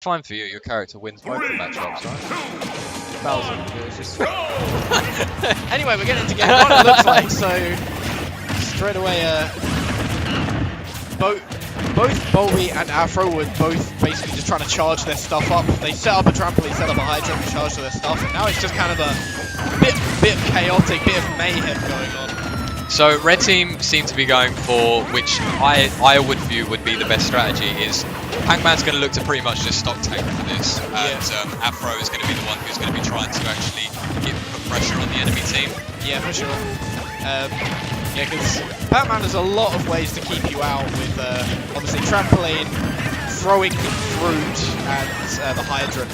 Fine for you, your character wins both the matchups, right? 1,000. It was just... Anyway, we're getting to game one, it looks like, so straight away, both Bulby and Afro were both basically just trying to charge their stuff up. They set up a trampoline, set up a hydra, and charged their stuff, and now it's just kind of a bit chaotic, bit of mayhem going on. So red team seem to be going for, which I would view would be the best strategy, is Pac-Man's going to look to pretty much just stock tank for this, and Afro is going to be the one who's going to be trying to actually put pressure on the enemy team. Yeah, for sure. Yeah, because Pac-Man has a lot of ways to keep you out with, obviously, trampoline, throwing fruit, and the hydrant.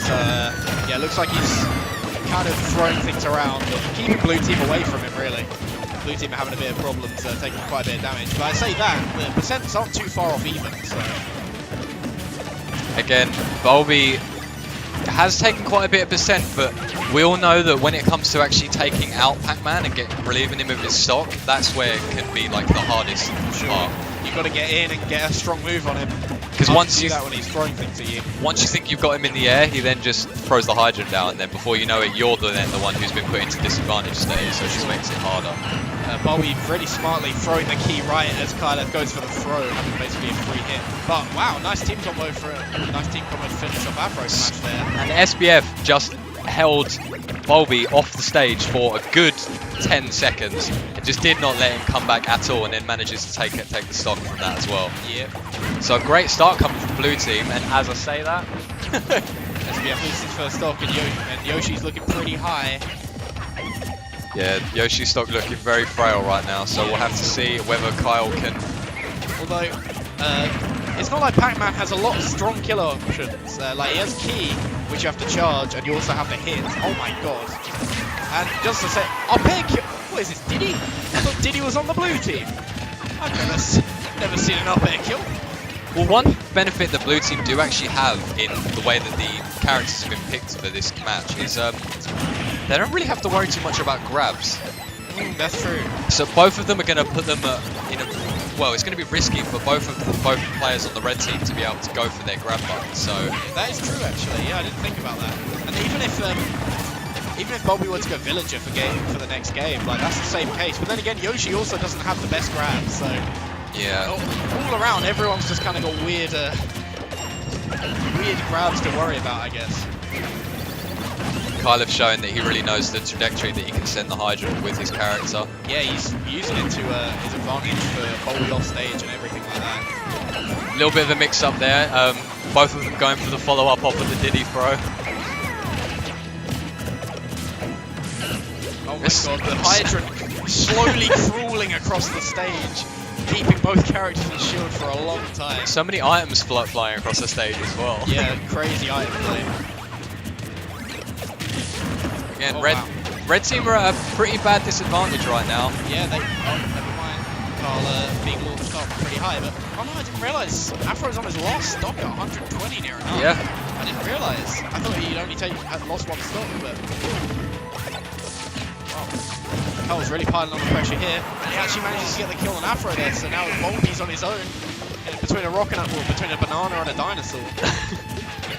So, yeah, it looks like he's kind of throwing things around and keeping blue team away from him, really. Blue team are having a bit of problems, taking quite a bit of damage. But I say that, the percents aren't too far off even, so... Again, Bulby has taken quite a bit of percent, but we all know that when it comes to actually taking out Pac-Man and relieving him of his stock, that's where it can be like the hardest part. You've got to get in and get a strong move on him. Because once you that when he's throwing things at you. Once you think you've got him in the air, he then just throws the hydrant down, and then before you know it, you're then the one who's been put into disadvantage state, so it just makes it harder. Bulby really smartly throwing the key right as Kylethh goes for the throw, having basically a free hit. But wow, nice team combo for it. Nice team combo to finish off Afro's match there. And SBF just held Bulby off the stage for a good 10 seconds and just did not let him come back at all, and then manages to take the stock from that as well. Yep. So a great start coming from blue team, and as I say that, SBF loses his first stock, and Yoshi's looking pretty high. Yeah, Yoshi's stock looking very frail right now, so we'll have to see whether Kyle can... Although, it's not like Pac-Man has a lot of strong killer options. Like, he has key, which you have to charge, and you also have the hit. Oh my god. And just to say, I'll pay a kill. What is this, Diddy? I thought Diddy was on the blue team. I've never seen an up air kill. Well, one benefit that blue team do actually have in the way that the characters have been picked for this match is they don't really have to worry too much about grabs. That's true. So both of them are going to put them in a... Well, it's going to be risky for both players on the red team to be able to go for their grab button, so... That is true, actually. Yeah, I didn't think about that. And even if Bulby were to go Villager for the next game, like, that's the same case. But then again, Yoshi also doesn't have the best grabs, so... Yeah. All around, everyone's just kind of got weird grabs to worry about, I guess. Kyleth's showing that he really knows the trajectory that he can send the hydrant with his character. Yeah, he's using it to his advantage for Bulby off stage and everything like that. A little bit of a mix-up there. Both of them going for the follow-up off of the Diddy throw. Oh my god, the hydrant slowly crawling across the stage, keeping both characters in shield for a long time. So many items flying across the stage as well. Yeah, crazy item play. Again, wow. red team are at a pretty bad disadvantage right now. Yeah, they... Oh, never mind. Carl being launched up pretty high, but... Oh no, I didn't realise. Afro's on his last stock at 120 near enough. Yeah. I didn't realise. I thought he'd only had lost one stock, but... Wow. Carl's really piling on the pressure here, and he actually manages to get the kill on Afro there, so now Bulby's on his own. Between a rock and between a banana and a dinosaur.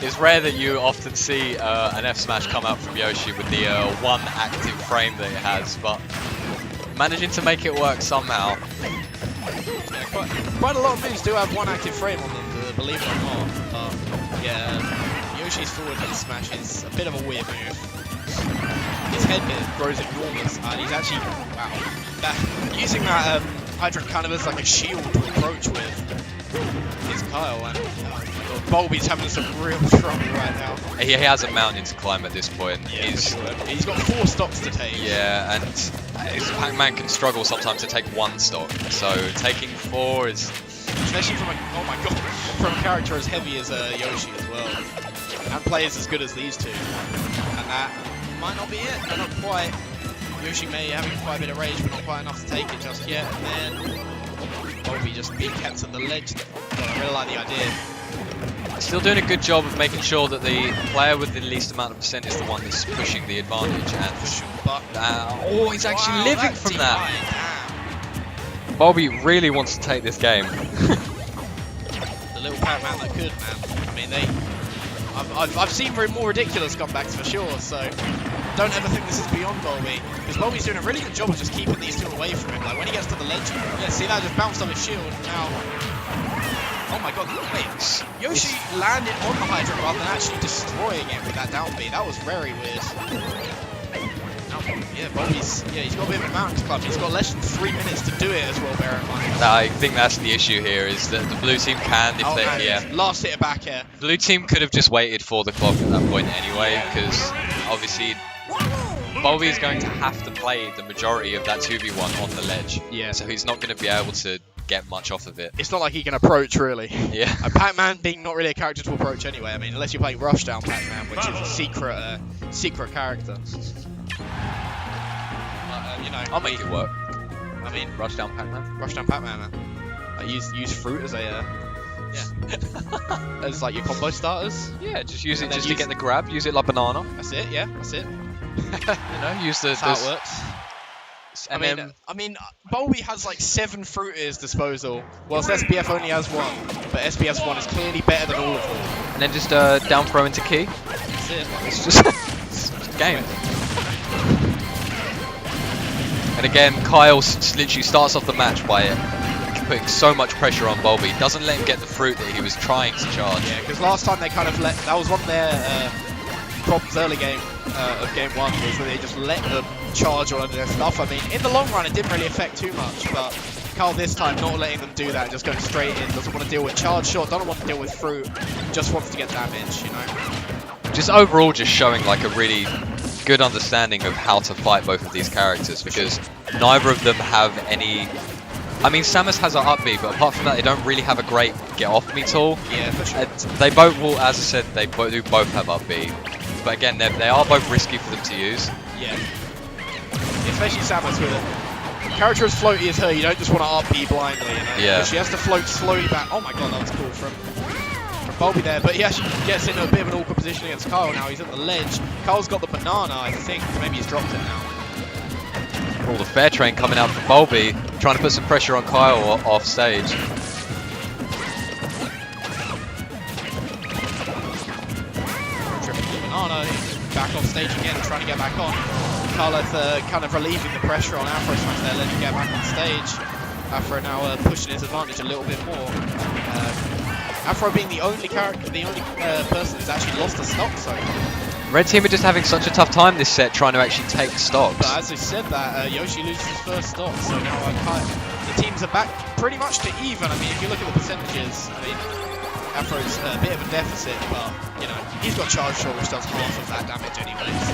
It's rare that you often see an F smash come out from Yoshi with the one active frame that it has, but managing to make it work somehow. Yeah, quite a lot of moves do have one active frame on them, believe it or not. Yeah, Yoshi's forward hit smash is a bit of a weird move. His head grows enormous, and he's actually, wow, using that hydrant kind of as like a shield to approach with. Is Kyle, and Bulby's having some real trouble right now. He has a mountain to climb at this point. Yeah, he's got 4 stocks to take. Yeah, and Pac-Man can struggle sometimes to take 1 stock, so taking 4 is... Especially from oh my god, from a character as heavy as Yoshi as well. And players as good as these two. And that might not be it, but not quite. Yoshi may having quite a bit of rage, but not quite enough to take it just yet. And then Bulby just being kept at the ledge. I really like the idea. Still doing a good job of making sure that the player with the least amount of percent is the one that's pushing the advantage. And he's actually living from that. Bulby really wants to take this game. The little Pac-Man that could, man. mean, I've seen more ridiculous comebacks for sure, so don't ever think this is beyond Bulby, because Bulby's doing a really good job of just keeping these two away from him. Like when he gets to the ledge, yeah, see that just bounced off his shield, and now, oh my god, wait, Yoshi landed on the Hydra rather than actually destroying it with that down B. That was very weird. Yeah, Bulby's, he's got a bit of a mountain club. He's got less than 3 minutes to do it as well, bear in mind. I think that's the issue here, is that the blue team can, if they, yeah. Last hit back here. Blue team could have just waited for the clock at that point anyway, because obviously Bulby is going to have to play the majority of that 2v1 on the ledge. Yeah. So he's not going to be able to get much off of it. It's not like he can approach, really. Yeah. Pac-Man being not really a character to approach anyway. I mean, unless you're playing Rushdown Pac-Man, which is a secret character. You know, I'll make it work. I mean, Rushdown Pac-Man. Rushdown Pac-Man, man. Like, use fruit as a as like your combo starters. Yeah, just use it just to get the grab. Use it like banana. That's it. Yeah, that's it. You know, use the. That's how it works. I mean, Bulby has like 7 fruit at his disposal, whilst SBF only has 1. But SBF's 1 is clearly better than all of them. And then just down throw into key. That's it. It's just it's a game. And again, Kyle literally starts off the match by putting so much pressure on Bulby. Doesn't let him get the fruit that he was trying to charge. Yeah, because last time they kind of that was one of their problems early game of game 1, was that they just let them charge all of their stuff. I mean, in the long run, it didn't really affect too much, but Kyle this time not letting them do that, just going straight in, doesn't want to deal with charge shot, doesn't want to deal with fruit, just wants to get damage, you know. Just overall, just showing like a really good understanding of how to fight both of these characters, because neither of them have any. I mean, Samus has an up B, but apart from that, they don't really have a great get off me tool. Yeah, for sure. They both will, as I said, they do both have up B, but again, they are both risky for them to use. Yeah. Especially Samus with a character as floaty as her, you don't just want to up B blindly, you know. Yeah. She has to float slowly back. Oh my god, that was cool from Bulby there, but he actually gets into a bit of an awkward position against Kyle now. He's at the ledge. Kyle's got the banana, I think. Maybe he's dropped it now. All the fair train coming out from Bulby, trying to put some pressure on Kyle off stage. Tripping the banana, back off stage again, trying to get back on. Kylethh kind of relieving the pressure on Afro, trying to let him get back on stage. Afro now pushing his advantage a little bit more. Afro being the only character, the only person who's actually lost a stock so far. Red team are just having such a tough time this set trying to actually take stocks. But as I said that, Yoshi loses his first stock, so now the teams are back pretty much to even. I mean, if you look at the percentages, I mean, Afro's a bit of a deficit, but, you know, he's got charge shot, which does half of that damage anyways.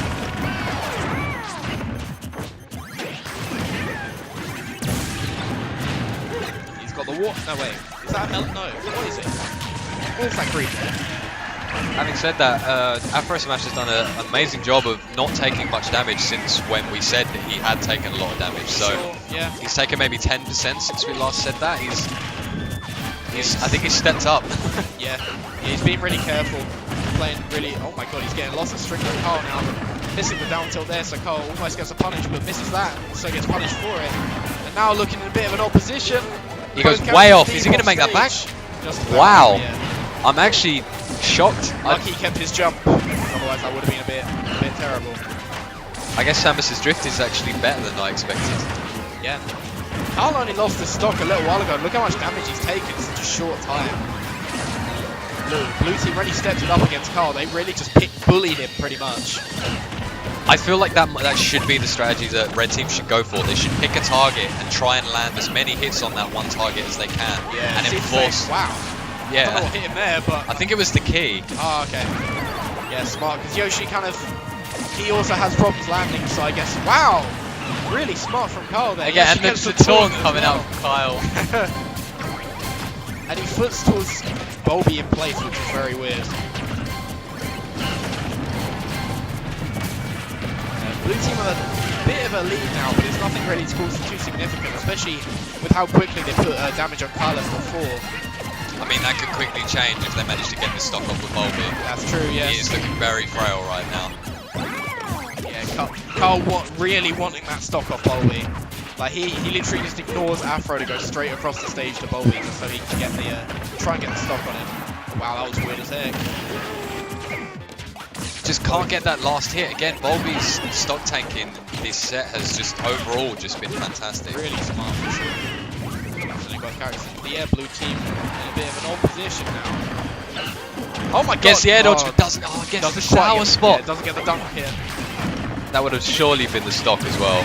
He's got the water. No, wait. Is that a melt? No. What is it? What's that green? Having said that, Afro Smash has done an amazing job of not taking much damage since when we said that he had taken a lot of damage. So sure, yeah. He's taken maybe 10% since we last said that. I think he's stepped up. Yeah, he's being really careful, playing really. Oh my god, he's getting lots of string from Kyle now. Missing the down tilt there, so Kyle almost gets a punish, but misses that, so gets punished for it. And now looking in a bit of an opposition. He goes way off. Is he going to make that back? Wow. Yeah. I'm actually shocked. Lucky he kept his jump, otherwise that would have been a bit terrible. I guess Samus's drift is actually better than I expected. Yeah. Kyle only lost his stock a little while ago. Look how much damage he's taken in such a short time. Look, Blue team really stepped it up against Kyle. They really just bullied him pretty much. I feel like that should be the strategy that Red Team should go for. They should pick a target and try and land as many hits on that one target as they can. Yeah, and enforce. Wow. Yeah. I don't know what hit him there, but I think it was the key. Oh, okay. Yeah, smart. Because Yoshi he also has problems landing, so I guess. Wow. Really smart from Kyle there. Again, and there's the taunt coming out from Kyle. And he flips towards Bulby in place, which is very weird. Blue team are a bit of a lead now, but it's nothing really too significant, especially with how quickly they put damage on Kylethh before. I mean, that could quickly change if they manage to get the stock off with Bulby. That's true, yes. He is looking very frail right now. Yeah, Kyle really wanting that stock off Bulby. Like, he literally just ignores Afro to go straight across the stage to Bulby just so he can get try and get the stock on him. Wow, that was weird as heck. Just can't get that last hit. Again, Bulby's stock tanking this set has just overall just been fantastic. Really smart. Actually got characters in the air. Blue team in a bit of an odd position now. Oh my god! Gets the air dodge, but doesn't. Oh, gets the shower spot. Yeah, doesn't get the dunk here. That would have surely been the stock as well.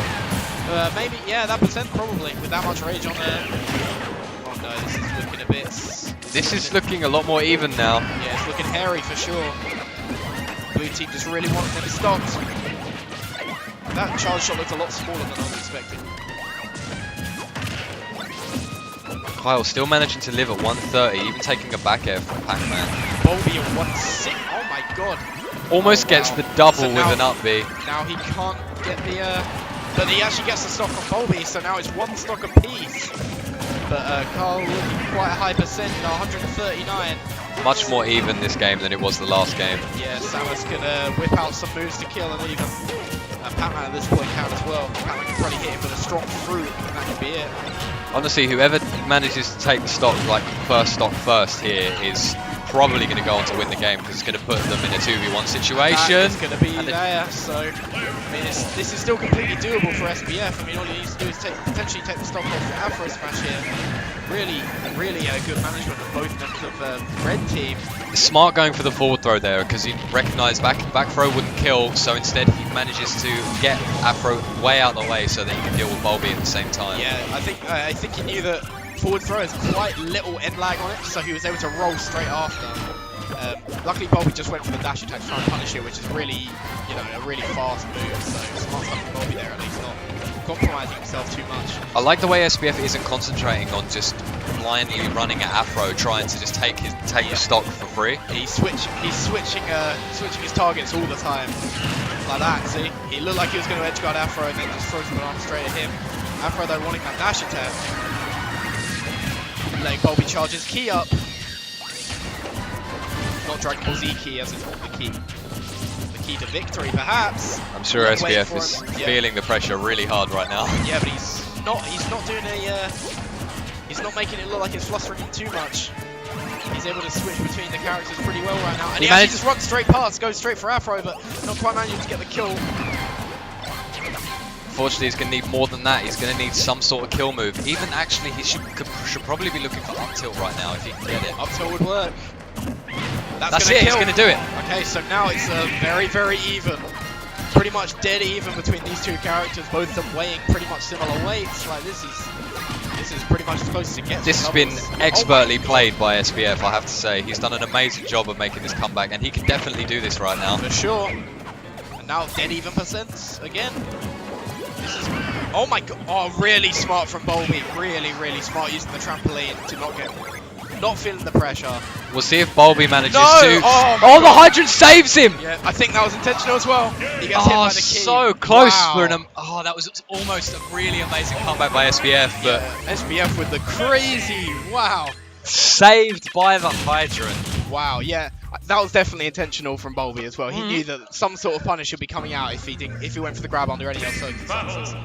Maybe, yeah, that percent probably with that much rage on there. Oh no, this is looking a bit. This is looking a lot more even now. Yeah, it's looking hairy for sure. Blue team just really wanting them stocked. That charge shot looked a lot smaller than I was expecting. Kyle still managing to live at 130, even taking a back air from Pac-Man. Bulby at 160. Oh my god. Almost gets the double with an up B. Now he can't get the. But he actually gets the stock on Bulby, so now it's one stock apiece. But Carl looking quite a high percent, 139. Much more even this game than it was the last game. Yeah, Samus can whip out some moves to kill and even Pac-Man at this point count as well. Pac-Man can probably hit him with a strong fruit, and that could be it. Honestly, whoever manages to take the stock, like first stock first here, is probably going to go on to win the game because it's going to put them in a 2v1 situation. It's going to be there, so I mean, this is still completely doable for SBF. I mean, all he needs to do is potentially take the stock off Afro smash here. Really good management of both members of the red team. Smart going for the forward throw there because he recognised back throw wouldn't kill, so instead he manages to get Afro way out of the way so that he can deal with Bulby at the same time. Yeah, I think he knew that forward throw has quite little end lag on it, so he was able to roll straight after. Luckily, Bulby just went for the dash attack to try and punish it, which is really, a really fast move. So smart stuff from Bulby there, at least not compromising himself too much. I like the way SBF isn't concentrating on just blindly running at Afro, trying to just take the stock for free. He's switching his targets all the time, like that. See, he looked like he was going to edge guard Afro, and then just throws the banana straight at him. Afro though wanting that dash attack. Letting Bulby charge his key up. Not Dragon Ball Z key, as in the key to victory, perhaps. I'm sure SBF is feeling the pressure really hard right now. Yeah, but he's not doing he's not making it look like it's flustering him too much. He's able to switch between the characters pretty well right now, and he actually just runs straight past, goes straight for Afro, but not quite managing to get the kill. Unfortunately, he's going to need more than that. He's going to need some sort of kill move. Even actually, he should probably be looking for up tilt right now if he can get it. Up tilt would work. That's it, he's going to do it. Okay, so now it's very, very even. Pretty much dead even between these two characters, both of them weighing pretty much similar weights. Like, this is pretty much as close as it gets. This has been expertly played by SBF, I have to say. He's done an amazing job of making this comeback, and he can definitely do this right now. For sure. And now dead even percents again. Oh my god, oh, really smart from Bulby. Really smart using the trampoline to not feeling the pressure. We'll see if Bulby manages to. Oh, the hydrant saves him! Yeah, I think that was intentional as well. He gets hit by the key. So close for Wow. that was almost a really amazing comeback by SBF, but SBF with the crazy, wow. saved by the hydrant. Wow, yeah, that was definitely intentional from Bulby as well. He knew that some sort of punish would be coming out if he went for the grab under any other circumstances.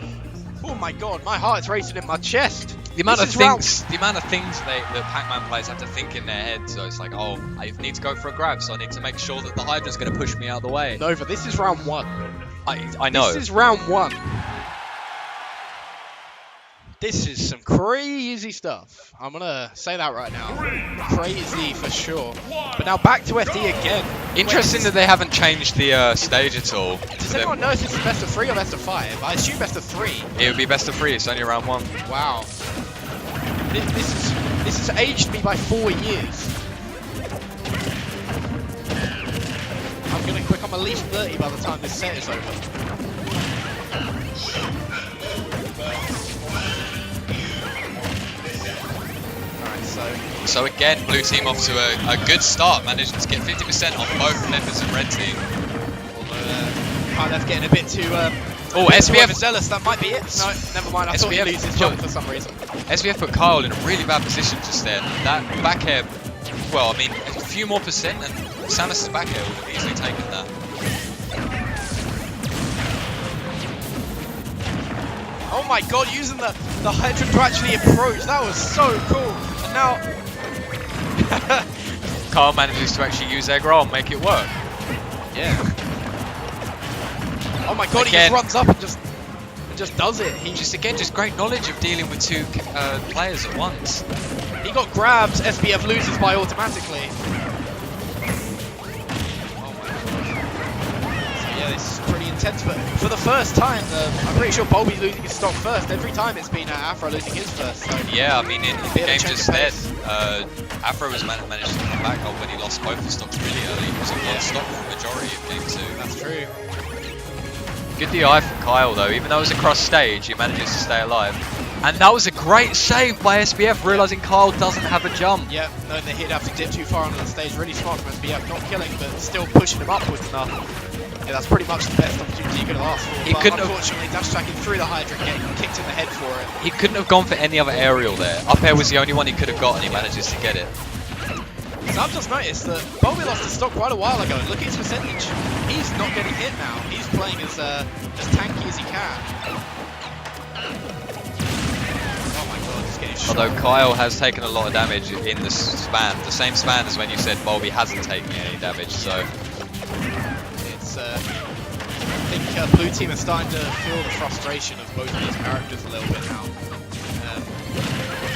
Oh my god, my heart's racing in my chest. The amount of things that Pac-Man players have to think in their head. So it's like, oh, I need to go for a grab, so I need to make sure that the hydrant's going to push me out of the way. Nova, this is round one. I know. This is round one. This is some crazy stuff. I'm going to say that right now. Crazy for sure. But now back to FD again. Interesting that they haven't changed the stage at all. Does anyone know if this is best of 3 or best of 5? I assume best of 3. It would be best of 3. It's only round 1. Wow. This has aged me by 4 years. I'm going to become at least 30 by the time this set is over. So again, blue team off to a good start, managing to get 50% on both members of red team. Kyleth's getting a bit too SBF zealous. That might be it. No, never mind. I thought he loses his jump for some reason. SBF put Kyle in a really bad position just then. That back air, well, I mean, a few more percent, and Samus' back air would have easily taken that. Oh my god, using the hydrant to actually approach. That was so cool. And now Kyle manages to actually use egg roll and make it work. Yeah. Oh my god, Again, he just runs up and just does it. He just great knowledge of dealing with two players at once. He got grabbed, SBF loses by automatically. Oh my god. So yeah, this is pretty intense, but for the first time, I'm pretty sure Bulby's losing his stock first. Every time it's been Afro losing his first. So yeah, I mean, in the game just then, Afro was managed to come back when he lost both his stocks really early. He was in one stock for the majority of game 2. That's true. Good DI from Kyle though, even though it was across stage, he manages to stay alive. And that was a great save by SBF, realising Kyle doesn't have a jump. Yeah, knowing that he'd have to dip too far onto the stage. Really smart from SBF, not killing, but still pushing him upwards enough. Yeah, that's pretty much the best opportunity you could have asked for. But unfortunately, dash tracking through the Hydra, getting kicked in the head for it. He couldn't have gone for any other aerial there. Up air was the only one he could have got, and he manages to get it. So I've just noticed that Bulby lost his stock quite a while ago. Look at his percentage. He's not getting hit now. He's playing as tanky as he can. Oh my god, he's getting shot. Although Kyle has taken a lot of damage in the span. The same span as when you said Bulby hasn't taken any damage, so... It's, I think Blue Team are starting to feel the frustration of both of these characters a little bit now.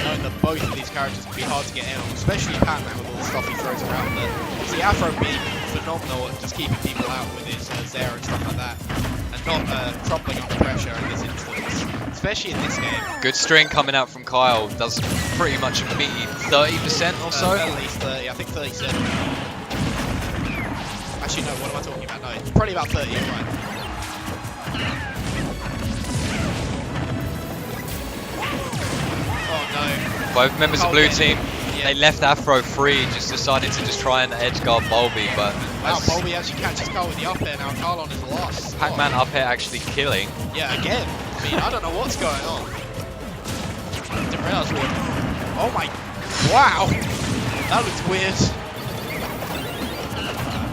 Knowing that both of these characters can be hard to get in on, especially Pac-Man with all the stuff he throws around. But obviously Afro being phenomenal at just keeping people out with his Zera and stuff like that, and not crumpling under pressure in this instance, especially in this game. Good string coming out from Kyle, does pretty much a meaty 30% or so. At least 30, I think 37. Actually no, what am I talking about? No, probably about 30, you're right. Both members of Blue Team, yeah. They left Afro free, just decided to just try and edge guard Bulby, but... Wow, Bulby actually catches Carl with the up air now, Carl on his loss. Pac-Man up air actually killing. Yeah, again. I mean, I don't know what's going on. Didn't realise we were... Oh my... Wow! That looks weird.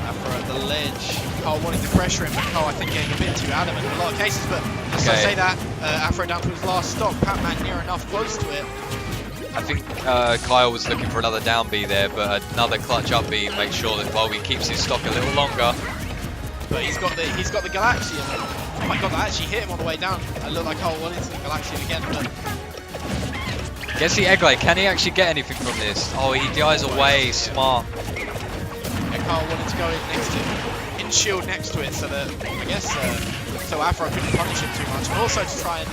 Afro at the ledge. Carl wanting to pressure him, but Carl I think getting a bit too adamant in a lot of cases, but as I say that, Afro down to his last stock, Pac-Man near enough close to it. I think Kyle was looking for another down B there, but another clutch up B makes sure that Bulby keeps his stock a little longer. But he's got the Galaxian. Oh my god, that actually hit him on the way down. I look like Kyle went into the Galaxian again, but... Gets the egg lay. Can he actually get anything from this? Oh, he dies away. Smart. Yeah, Kyle wanted to go in next to in shield next to it, so that I guess so Afro couldn't punish him too much, and also to try and.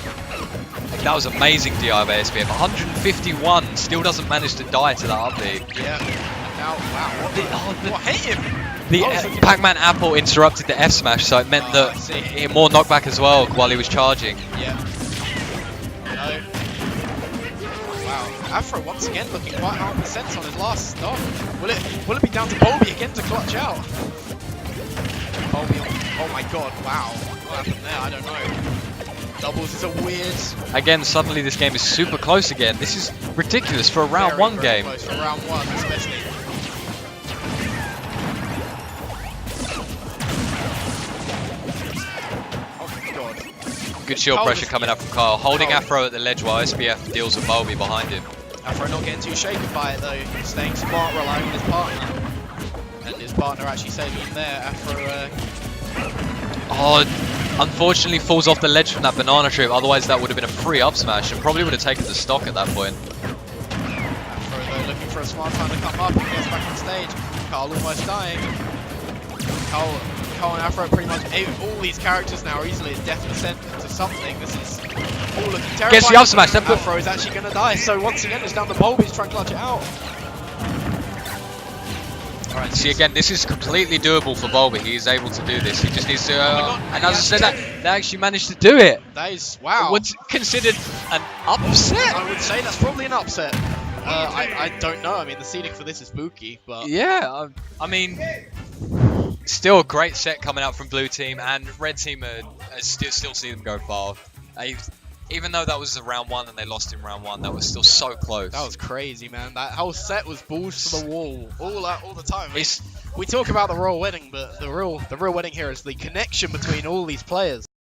That was amazing DI by SBF. 151. Still doesn't manage to die to that up B. Yeah. And now, wow. What hit him? The Pac-Man apple interrupted the F smash, so it meant that he had more knockback as well while he was charging. Yeah. No. Wow. Afro once again looking quite hard percent on his last stop. Will it be down to Bulby again to clutch out? Bulby on, oh my god, wow. What happened there? I don't know. Doubles is a weird... Again, suddenly this game is super close again. This is ridiculous for a round one game. Close for round one, especially. Oh my god. Good shield pressure coming up from Kyle, holding Afro at the ledge while SBF deals with Bulby behind him. Afro not getting too shaken by it though, staying smart, relying on his partner. And his partner actually saving him there. Afro... Unfortunately falls off the ledge from that banana trip, otherwise that would have been a free up smash and probably would have taken the stock at that point. Afro though looking for a smart time to come up and gets back on stage. Carl almost dying. Carl and Afro pretty much, all these characters now are easily at death percent to something. This is all looking terrifying. Gets the up smash. Afro is actually going to die, so once again it's down to Bulby to try and clutch it out. Alright, see again, this is completely doable for Bulby. He is able to do this. He just needs to. And as I said, they actually managed to do it. That is wow. What's considered an upset? I would say that's probably an upset. I don't know. I mean, the seeding for this is spooky, but yeah. I mean, still a great set coming out from Blue Team, and Red Team still see them go far. Even though that was round one and they lost in round one, that was still so close. That was crazy, man. That whole set was balls to the wall, all the time. We talk about the royal wedding, but the real wedding here is the connection between all these players.